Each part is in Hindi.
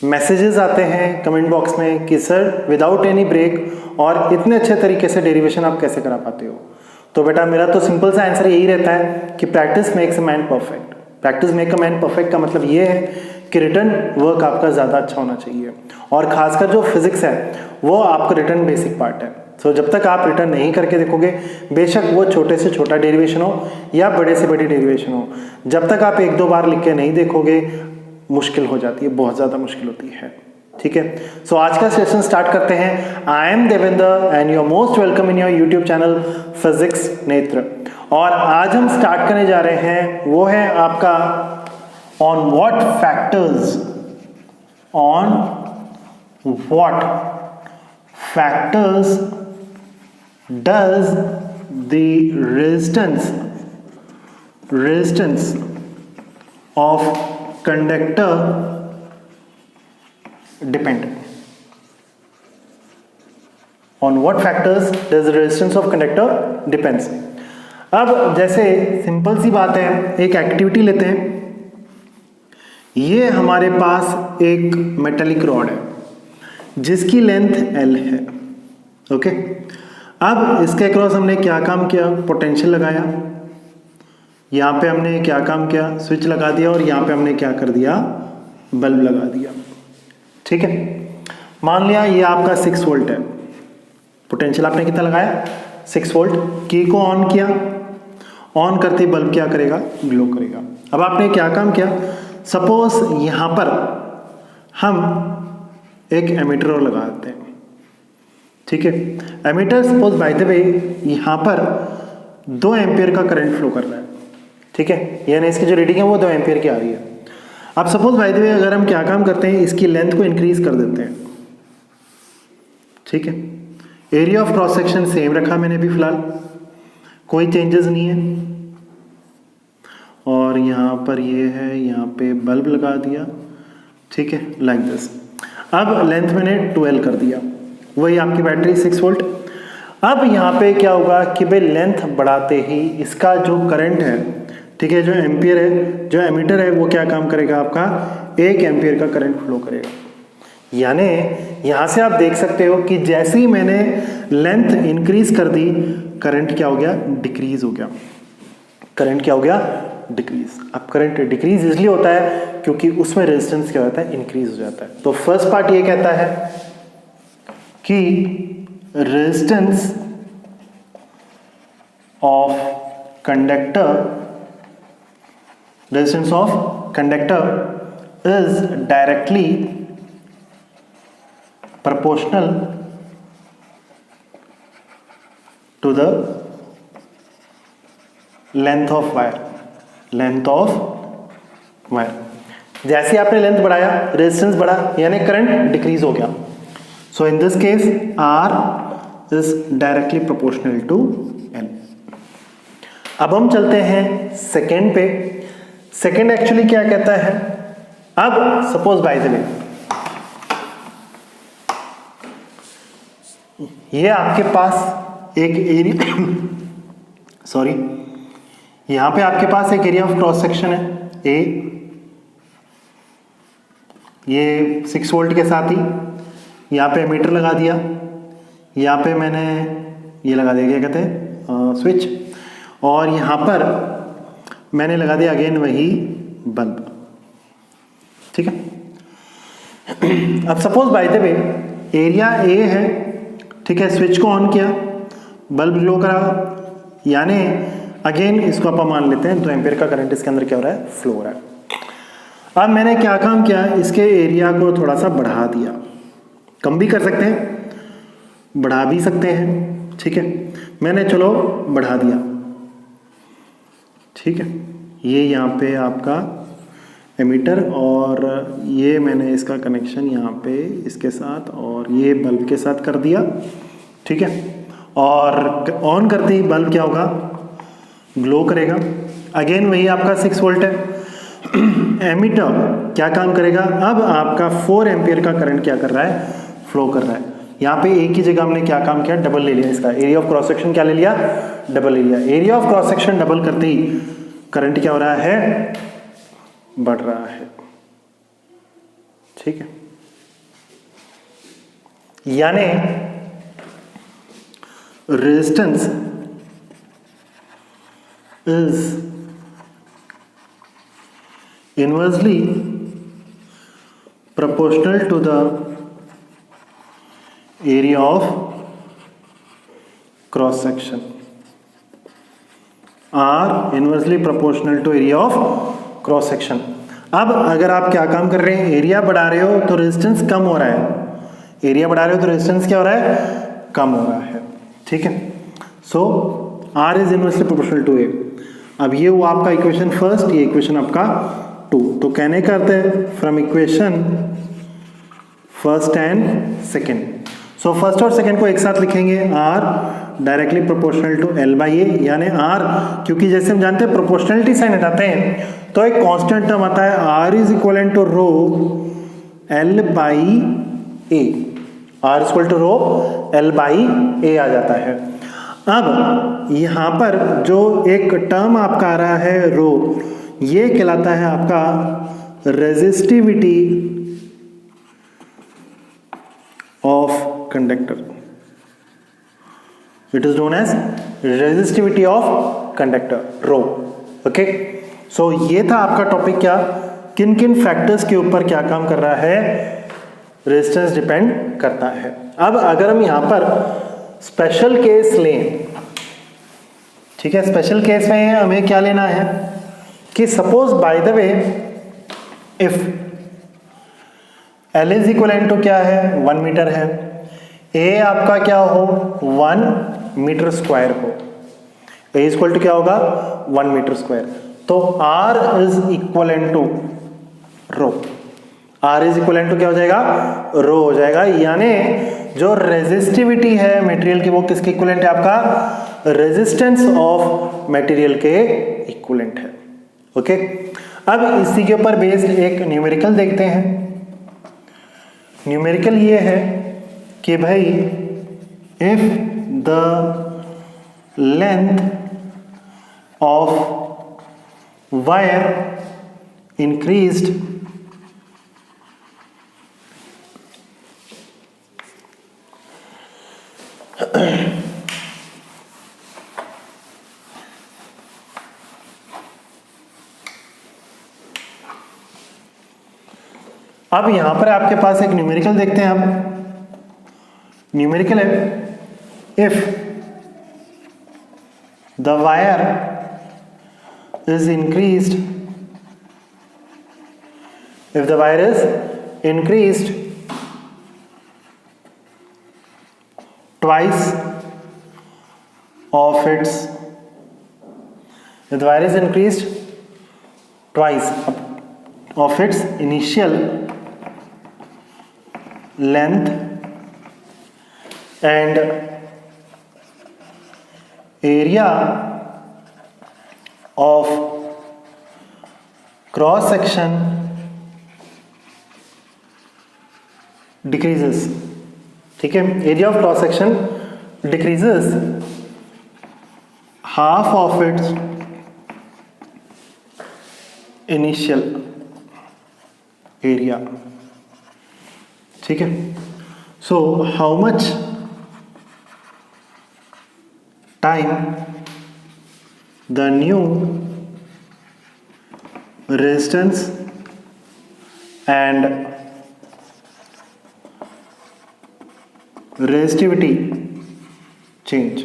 मैसेजेस आते हैं कमेंट बॉक्स में कि सर विदाउट एनी ब्रेक और इतने अच्छे तरीके से डेरिवेशन आप कैसे करा पाते हो। तो बेटा मेरा तो सिंपल सा आंसर यही रहता है कि practice makes a man perfect. Practice make a man perfect का मतलब ये है कि रिटर्न वर्क आपका ज़्यादा अच्छा होना चाहिए, और खासकर जो फिजिक्स है वो आपका रिटर्न बेसिक पार्ट है। सो जब तक आप रिटर्न नहीं करके देखोगे, बेशक वो छोटे से छोटा डेरिवेशन हो या बड़े से बड़ी डेरिवेशन हो, जब तक आप एक दो बार लिख के नहीं देखोगे मुश्किल हो जाती है, बहुत ज़्यादा मुश्किल होती है। ठीक है, सो आज का सेशन स्टार्ट करते हैं। I am Devendra and you are most welcome in your YouTube channel physics Netra. और आज हम स्टार्ट करने जा रहे हैं वो है आपका on what factors does the resistance of conductor depend? On what factors does the resistance of conductor depends? अब जैसे सिंपल सी बात है, एक एक्टिविटी लेते हैं। ये हमारे पास एक मेटेलिक रॉड है जिसकी लेंथ L है। ओके, अब इसके क्रॉस हमने क्या काम किया, पोटेंशियल लगाया। यहाँ पे हमने क्या काम किया, स्विच लगा दिया, और यहाँ पे हमने क्या कर दिया, बल्ब लगा दिया। ठीक है, मान लिया ये आपका 6 वोल्ट है, पोटेंशियल आपने कितना लगाया, 6 वोल्ट। की को ऑन किया, ऑन करते ही बल्ब क्या करेगा, ग्लो करेगा। अब आपने क्या काम किया, सपोज यहां पर हम एक एमीटर और लगा देते हैं। ठीक है, ammeter suppose by the way यहां पर 2 एम्पियर का करंट फ्लो कर रहा है। ठीक है, यानी इसकी जो रीडिंग है वो 2 एम्पियर की आ रही है। अब सपोज बाय द वे अगर हम क्या काम करते हैं, इसकी लेंथ को इंक्रीज कर देते हैं। ठीक है, area of cross section same रखा मैंने भी फिलहाल, कोई चेंजेस नहीं है। और यहाँ पर ये है, यहाँ पे बल्ब लगा दिया। ठीक है, लाइक दिस। अब लेंथ मैंने 12 कर दिया, वही आपकी बैटरी 6 वोल्ट। अब यहाँ पे क्या होगा कि भाई लेंथ बढ़ाते ही इसका जो करंट है, ठीक है, जो एम्पियर है, जो एमीटर है, वो क्या काम करेगा, आपका 1 एम्पियर का करंट फ्लो करेगा। यानी यहाँ से आप देख सकते हो कि जैसे ही मैंने लेंथ इंक्रीज कर दी, करंट क्या हो गया, डिक्रीज हो गया। करंट क्या हो गया, डिक्रीज। अब करंट डिक्रीज इसलिए होता है क्योंकि उसमें रेजिस्टेंस क्या होता है, इंक्रीज हो जाता है। तो फर्स्ट पार्ट ये कहता है कि resistance of conductor is directly proportional to the length of wire। जैसे आपने लेंथ बढ़ाया, रेजिस्टेंस बढ़ा, यानी करंट डिक्रीज हो गया। So in this case R is directly proportional to L। अब हम चलते हैं सेकेंड पे। सेकेंड एक्चुअली क्या कहता है, अब सपोज बाय द वे ये आपके पास एक एरिया सॉरी, यहां पे आपके पास एक एरिया ऑफ क्रॉस सेक्शन है A, ये 6 वोल्ट के साथ ही यहाँ पे एमीटर लगा दिया, यहाँ पे मैंने ये लगा दिया, क्या कहते हैं, स्विच, और यहाँ पर मैंने लगा दिया अगेन वही बल्ब। ठीक है, अब suppose by the way area A है, ठीक है, स्विच को ऑन किया, बल्ब ग्लो करा, यानी अगेन इसको आप मान लेते हैं 2 एम्पियर का करंट इसके अंदर क्या हो रहा है, फ्लो हो रहा है। अब मैंने क्या काम किया, इसके एरिया को थोड़ा सा बढ़ा दिया, कम भी कर सकते हैं, बढ़ा भी सकते हैं। ठीक है, मैंने चलो बढ़ा दिया। ठीक है, ये यहाँ पे आपका एमीटर, और ये मैंने इसका कनेक्शन यहाँ पे इसके साथ और ये बल्ब के साथ कर दिया। ठीक है, और ऑन करते ही बल्ब क्या होगा, ग्लो करेगा। अगेन वही आपका 6 वोल्ट है। एमीटर क्या काम करेगा, अब आपका 4 एम्पियर का करंट क्या कर रहा है, फ्लो कर रहा है। यहाँ पे एक ही जगह हमने क्या काम किया, डबल ले लिया, इसका एरिया ऑफ क्रॉस सेक्शन क्या ले लिया, डबल ले लिया। Area of cross section double करते ही करंट क्या हो रहा है, बढ़ रहा है। ठीक है, यानी resistance is inversely proportional to the area of cross section. R inversely proportional to area of cross section. अब अगर आप क्या काम कर रहे हैं, एरिया बढ़ा रहे हो तो रेजिस्टेंस कम हो रहा है, एरिया बढ़ा रहे हो तो रेजिस्टेंस क्या हो रहा है, कम हो रहा है, ठीक है। So R is inversely proportional to A। अब ये हुआ आपका इक्वेशन फर्स्ट, ये इक्वेशन आपका 2। तो कहने का अर्थ है from equation first and second, so first और सेकेंड को एक साथ लिखेंगे, R directly proportional to L by A, यानी R, क्योंकि जैसे हम जानते हैं प्रोपोर्शनलिटी साइन हटाते हैं तो एक कांस्टेंट टर्म आता है R is equal to rho L by A, R is equal to rho L by A आ जाता है। अब यहाँ पर जो एक टर्म आपका आ रहा है रो, ये कहलाता है आपका resistivity of conductor, it is known as resistivity of conductor rho. Okay, so ये था आपका टॉपिक, क्या किन किन फैक्टर्स के ऊपर क्या काम कर रहा है, रेजिस्टेंस डिपेंड करता है। अब अगर हम यहां पर स्पेशल केस लें, ठीक है, स्पेशल केस में हमें क्या लेना है कि suppose by the way if L is equal to क्या है, 1 मीटर है, A आपका क्या हो 1 मीटर स्क्वायर हो, A इज इक्वल टू क्या होगा 1 मीटर स्क्वायर, तो R is equal to rho, R is equal to क्या हो जाएगा, रो हो जाएगा, यानी जो रेजिस्टिविटी है मटेरियल की वो किसके इक्विवेलेंट है, आपका रेजिस्टेंस ऑफ मटेरियल के इक्विवेलेंट है। ओके, अब इसी के ऊपर बेस्ड एक न्यूमेरिकल देखते हैं। न्यूमेरिकल ये है कि भाई if the length of wire increased अब यहां पर आपके पास एक न्यूमेरिकल देखते हैं हम। न्यूमेरिकल है if the wire is increased, if the wire is increased twice of its, the wire is increased twice of its initial length and area of cross section decreases, ठीक है, area of cross section decreases half of its initial area, ठीक है। So how much time the new resistance and resistivity change,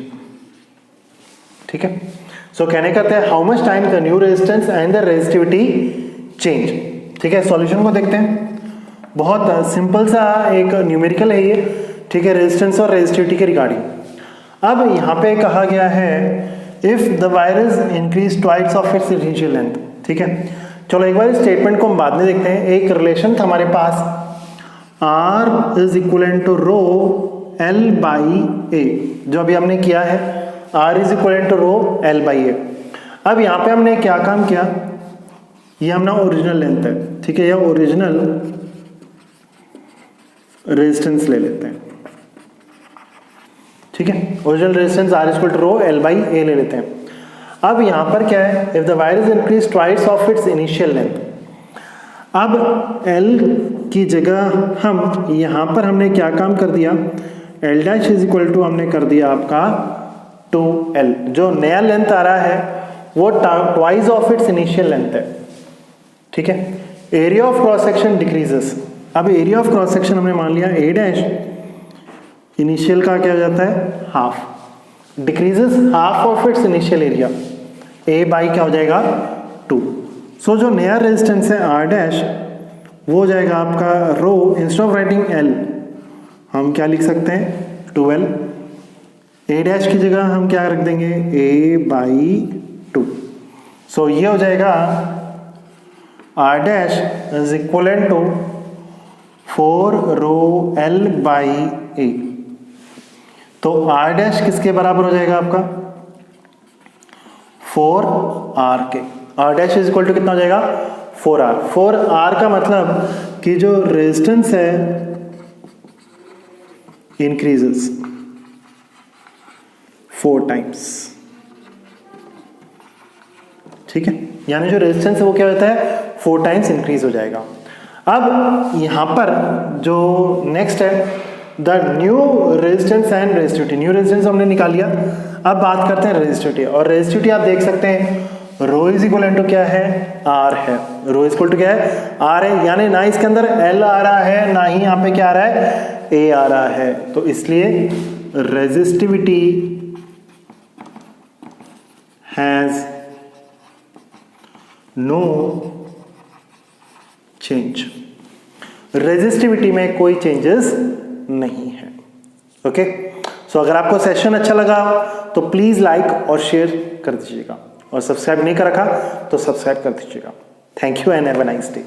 ठीक है। सो कहने का है how much time the new resistance and the resistivity change, ठीक है। सॉल्यूशन को देखते हैं, बहुत सिंपल सा एक न्यूमेरिकल है ये, ठीक है, रेजिस्टेंस और रेजिस्टिविटी के रिगार्डिंग। अब यहाँ पे कहा गया है if the wire is increase twice of its initial length, ठीक है। चलो एक बार स्टेटमेंट को हम बाद में देखते हैं। एक रिलेशन था हमारे पास R is equal to rho L by A, जो अभी हमने किया है R is equal to rho L by A. अब यहाँ पे हमने क्या काम किया, ये हमने ओरिजिनल लेंथ है, ठीक है, ये ओरिजिनल रेजिस्टेंस ले लेते हैं, ठीक है, original resistance R is equal to rho L by A ले लेते हैं। अब यहाँ पर क्या है, if the wire is increase twice of its initial length, अब L की जगह हम यहाँ पर हमने क्या काम कर दिया, L dash is equal to हमने कर दिया आपका 2L। जो नया लेंथ आ रहा है वो twice of its initial length है, ठीक है। Area of cross section decreases. अब एरिया ऑफ क्रॉस सेक्शन हमने मान लिया A डैश इनिशियल का क्या हो जाता है half, decreases half of its initial area, A by क्या हो जाएगा 2। सो जो नया रेजिस्टेंस है R डैश वो हो जाएगा आपका रो, इंस्टेड ऑफ राइटिंग L हम क्या लिख सकते हैं 2L। A डैश की जगह हम क्या रख देंगे A बाई 2। सो ये हो जाएगा R dash is equivalent to 4 rho L by A। तो R डैश किसके बराबर हो जाएगा आपका 4R के। R dash is equal to कितना हो जाएगा 4R। 4R का मतलब कि जो रेजिस्टेंस है इंक्रीजेस 4 टाइम्स, ठीक है। यानी जो रेजिस्टेंस है वो क्या होता है 4 टाइम्स इंक्रीज हो जाएगा। अब यहां पर जो नेक्स्ट है the new resistance and resistivity. New resistance हमने निकाल लिया, अब बात करते हैं रेजिस्टिविटी। और रेजिस्टिविटी आप देख सकते हैं रो इज इक्वल टू क्या है R है, रो इज इक्वल टू क्या है R है, यानी ना इसके अंदर L आ रहा है ना ही यहाँ पे क्या आ रहा है A आ रहा है, तो इसलिए resistivity has no change. Resistivity में कोई चेंजेस नहीं है, ओके। सो अगर आपको सेशन अच्छा लगा तो प्लीज लाइक और शेयर कर दीजिएगा, और सब्सक्राइब नहीं कर रखा तो सब्सक्राइब कर दीजिएगा। Thank you and have a nice day.